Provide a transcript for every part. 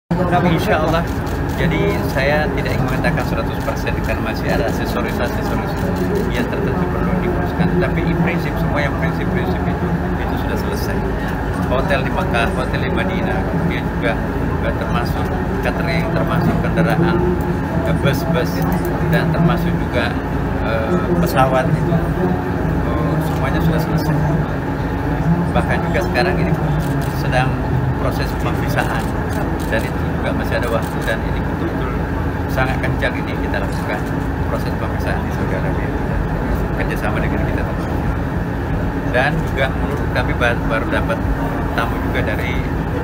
Insya Allah. Jadi saya tidak ingin mengatakan 100% karena masih ada aksesoris-aksesoris yang tertentu perlu diuruskan. Tapi di prinsip semua yang prinsip-prinsip itu sudah selesai. Hotel di Makkah, hotel di Madinah, kemudian juga termasuk catering, termasuk kendaraan bus-bus dan termasuk juga pesawat itu semuanya sudah selesai. Bahkan juga sekarang ini sedang proses pemeriksaan dan itu juga masih ada waktu dan ini betul-betul sangat kencang ini kita lakukan proses pemeriksaan di Saudi Arabia kerjasama dengan kita tentunya. Dan juga menurut kami baru dapat tamu juga dari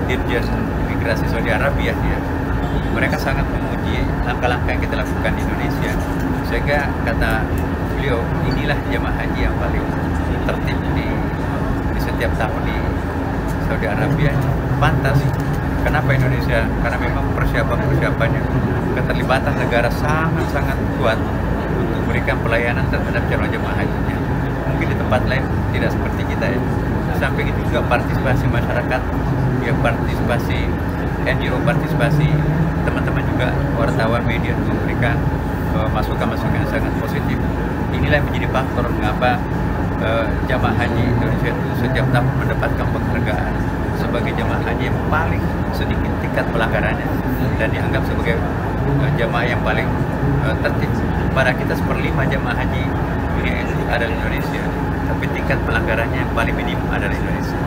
Dirjen Imigrasi Saudi Arabia ya. Mereka sangat memuji langkah-langkah yang kita lakukan di Indonesia sehingga kata beliau inilah jemaah haji yang paling tertib di setiap tahun di Saudi Arabia. Pantas. Kenapa Indonesia? Karena memang persiapannya keterlibatan negara sangat-sangat kuat untuk memberikan pelayanan terhadap calon jemaah hajinya. Mungkin di tempat lain tidak seperti kita ya. Sampai itu juga partisipasi masyarakat, ya partisipasi NGO, partisipasi teman-teman juga wartawan media untuk memberikan masukan-masukan yang sangat positif. Inilah yang menjadi faktor mengapa jamaah haji Indonesia itu setiap tahun mendapatkan penghargaan sebagai jamaah haji yang paling sedikit tingkat pelanggarannya dan dianggap sebagai jamaah yang paling tertib. Pada kita 1/5 jamaah haji dunia itu ada di Indonesia, tapi tingkat pelanggarannya yang paling minimum ada di Indonesia.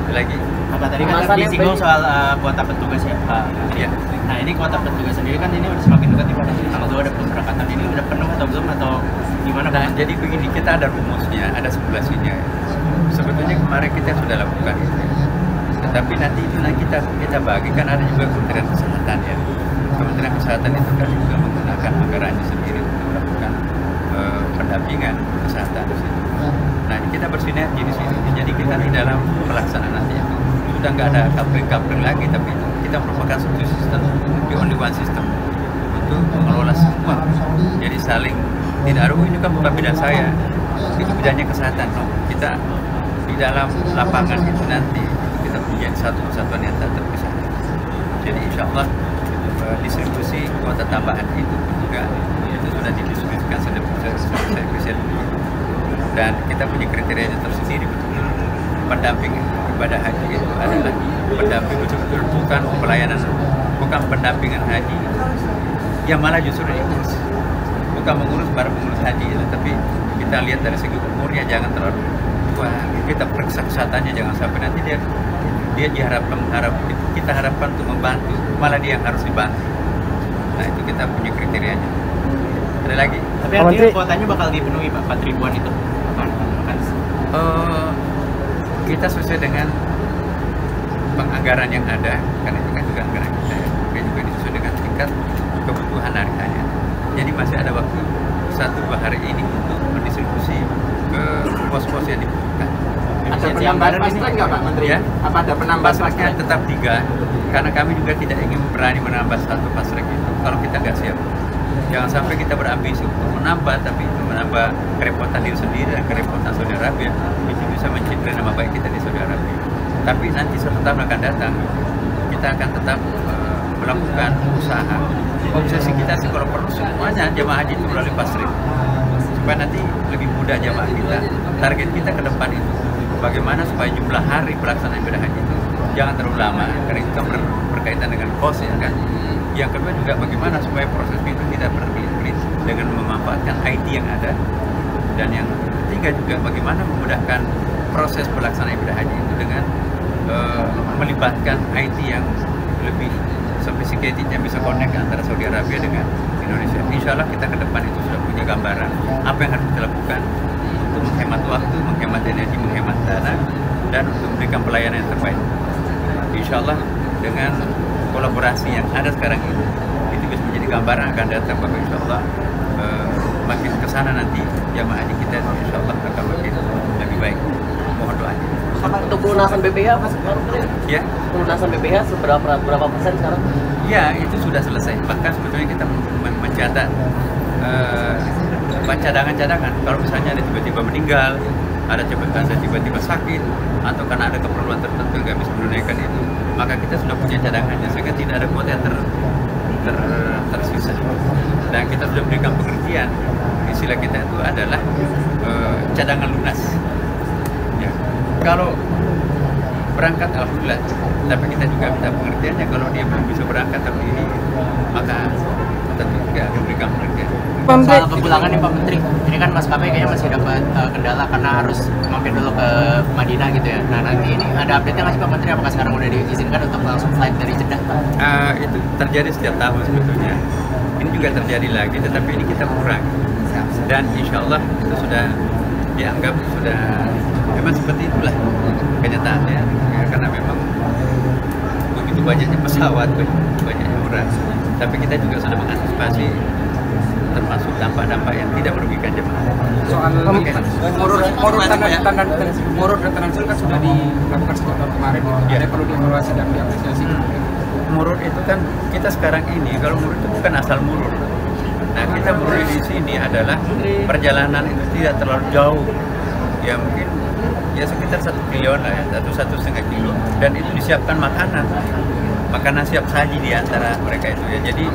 Lagi Pak, tadi kan disinggung soal kuota petugas ya Pak. Ya. Nah ini kuota petugas sendiri kan ini udah semakin dekat nih Pak. Tanggal 2 ada pemberangkatan, ini udah penuh atau belum atau gimana Pak? Nah, jadi begini, kita ada rumusnya, ada simulasinya. Sebetulnya kemarin kita sudah lakukan itu. Tetapi nanti itu kita bagikan, ada juga Kementerian Kesehatan ya. Kementerian Kesehatan itu kan juga menggunakan anggarannya sendiri untuk melakukan pendampingan kesehatan di situ. Nah, kita bersinergi di sini. Jadi kita di dalam pelaksanaan nanti itu sudah nggak ada coupling lagi, tapi kita merupakan satu sistem, the only one system untuk mengelola semua. Jadi saling tidak ada, ini kan bukan bidang saya, itu bidangnya kesehatan. No, kita di dalam lapangan itu nanti kita punya satu kesatuan yang tak terpisahkan. Jadi insya Allah distribusi kuota tambahan itu juga itu sudah didistribusikan selesai presiden dan kita punya kriterianya tersendiri betul. Pendamping ibadah haji itu adalah pendamping betul-betul bukan pelayanan, bukan pendampingan haji yang malah justru diurus, bukan mengurus para pengurus haji, tapi kita lihat dari segi umurnya jangan terlalu tua, kita periksa kesehatannya jangan sampai nanti dia kita harapkan untuk membantu, malah dia yang harus dibantu. Nah itu kita punya kriterianya. Ada lagi? Tapi artinya kuotanya bakal dipenuhi Pak, 4 ribuan itu? Kita sesuai dengan penganggaran yang ada, karena itu kan juga anggaran kita ya. Dan juga disesuai dengan tingkat kebutuhan hari-harinya. Jadi masih ada waktu 1-2 hari ini untuk mendistribusi ke pos-pos yang dibutuhkan. Ada penambahan pastrek nggak Pak Menteri? Ya? Apa ada penambahan pastriknya pastrek? tetap 3, karena kami juga tidak ingin berani menambah 1 pastrek itu kalau kita nggak siap. Jangan sampai kita berambisi untuk menambah, tapi itu menambah kerepotan diri sendiri dan kerepotan Saudi Arabia. Itu bisa mencederai nama baik kita di Saudi Arabia. Tapi nanti suatu tahun akan datang, kita akan tetap melakukan usaha. Obsesi kita sih kalau perlu semuanya jemaah haji itu melalui pastrek, supaya nanti lebih mudah jemaah kita. Target kita ke depan itu bagaimana supaya jumlah hari pelaksanaan ibadah haji itu jangan terlalu lama, karena itu kan berkaitan dengan cost ya kan. Yang kedua juga bagaimana supaya proses itu tidak berbelit-belit dengan memanfaatkan IT yang ada. Dan yang ketiga juga bagaimana memudahkan proses pelaksanaan ibadah haji itu dengan melibatkan IT yang lebih sophisticated yang bisa connect antara Saudi Arabia dengan Indonesia. Insya Allah kita ke depan itu sudah punya gambaran apa yang harus kita lakukan untuk menghemat waktu, menghemat energi, menghemat dana, dan untuk memberikan pelayanan yang terbaik. Insya Allah dengan kolaborasi yang ada sekarang ini, itu bisa menjadi gambaran akan datang bahwa insya Allah makin kesana nanti jamaah haji kita insya Allah akan makin lebih baik. Mohon doanya. Untuk pelunasan BPH Mas, ya? Pelunasan BPH berapa persen sekarang? Ya itu sudah selesai. Bahkan sebetulnya kita mencatat cadangan-cadangan. Kalau misalnya ada tiba-tiba meninggal, ada tiba-tiba sakit, atau karena ada keperluan tertentu nggak bisa menunaikan itu, maka kita sudah punya cadangannya sehingga tidak ada adalah cadangan lunas. Ya. Kalau berangkat alhamdulillah, tapi kita juga minta pengertiannya kalau dia belum bisa berangkat tahun ini, maka tentu juga diberikan pengertian. Soal kepulangan nih Pak Menteri, ini kan maskapai kayaknya masih dapat kendala karena harus mampir dulu ke Madinah gitu ya. Nah nanti ini ada update-nya nggak sih Pak Menteri? Apakah sekarang udah diizinkan untuk langsung flight dari Jeddah? Itu terjadi setiap tahun sebetulnya. Ini juga terjadi lagi, tetapi ini kita kurang. Dan insya Allah itu sudah dianggap sudah memang seperti itulah kenyataannya, ya, karena memang begitu banyaknya pesawat, banyaknya orang. Tapi kita juga sudah mengantisipasi termasuk dampak-dampak yang tidak merugikan jemaah. Soal Murur dan Tanazil kan sudah dilakukan sejak tahun kemarin. Ya. Ada perlu dievaluasi dan diapresiasi. Murur itu kan kita sekarang ini, kalau murur itu bukan asal murur. Nah, kita murur di sini adalah perjalanan itu tidak terlalu jauh. Ya mungkin ya sekitar 1 kilo lah ya, 1,5 kilo, dan itu disiapkan makanan siap saji di antara mereka itu ya. Jadi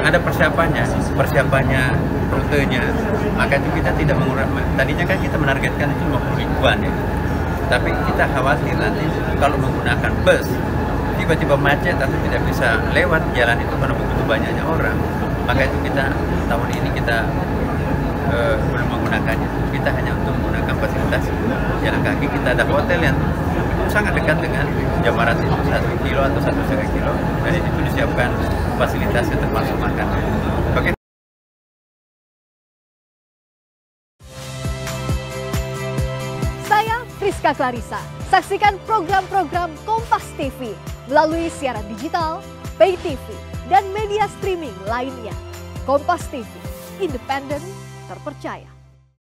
ada persiapannya rutenya, maka itu kita tidak mengurangi. Tadinya kan kita menargetkan itu 50 ribuan ya, tapi kita khawatir nanti kalau menggunakan bus tiba-tiba macet atau tidak bisa lewat jalan itu karena begitu banyaknya orang, maka itu kita tahun ini kita belum menggunakannya. Kita hanya untuk menggunakan fasilitas jalan kaki. Kita ada hotel yang sangat dekat dengan Jamarat itu 1 kilo atau 1,5 kilo, dan itu disiapkan fasilitasnya termasuk makan. Oke. Saya Friska Clarissa. Saksikan program-program Kompas TV melalui siaran digital, pay TV, dan media streaming lainnya. Kompas TV, independen, terpercaya.